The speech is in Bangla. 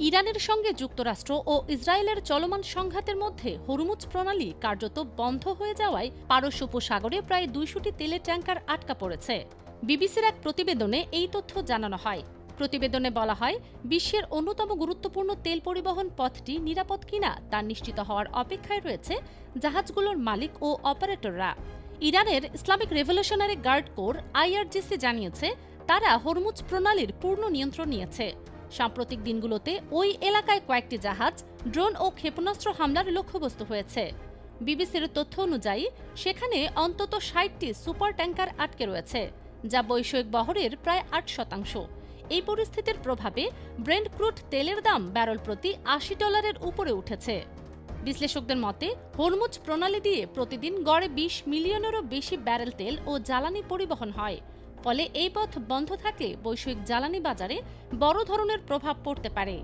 ইরানের সঙ্গে যুক্তরাষ্ট্র ও ইসরায়েলের চলমান সংঘাতের মধ্যে হরমুজ প্রণালী কার্যত বন্ধ হয়ে যাওয়ায় পারস্য উপসাগরে প্রায় ২০০টি তেলের ট্যাঙ্কার আটকা পড়েছে। বিবিসির এক প্রতিবেদনে এই তথ্য জানানো হয়। প্রতিবেদনে বলা হয়, বিশ্বের অন্যতম গুরুত্বপূর্ণ তেল পরিবহন পথটি নিরাপদ কিনা তা নিশ্চিত হওয়ার অপেক্ষায় রয়েছে জাহাজগুলোর মালিক ও অপারেটররা। ইরানের Islamic revolutionary guard corps IRGC জানিয়েছে, তারা হরমুজ প্রণালীর পূর্ণ নিয়ন্ত্রণ নিয়েছে। সাম্প্রতিক দিনগুলোতে ওই এলাকায় কয়েকটি জাহাজ, ড্রোন ও ক্ষেপণাস্ত্র হামলার লক্ষ্যবস্তু হয়েছে। বিবিসির তথ্য অনুযায়ী সেখানে অন্তত ৬০টি সুপার ট্যাঙ্কার আটকে রয়েছে, যা বৈষয়িক বহরের প্রায় ৮%। এই পরিস্থিতির প্রভাবে ব্রেন্ট ক্রুড তেলের দাম ব্যারেল প্রতি $৮০ উপরে উঠেছে। বিশ্লেষকদের মতে, হরমুজ প্রণালী দিয়ে প্রতিদিন গড়ে ২০ মিলিয়নেরও বেশি ব্যারেল তেল ও জ্বালানি পরিবহন হয়। ফলে এই পথ বন্ধ থাকলে বৈশ্বিক জ্বালানি বাজারে বড় ধরনের প্রভাব পড়তে পারে।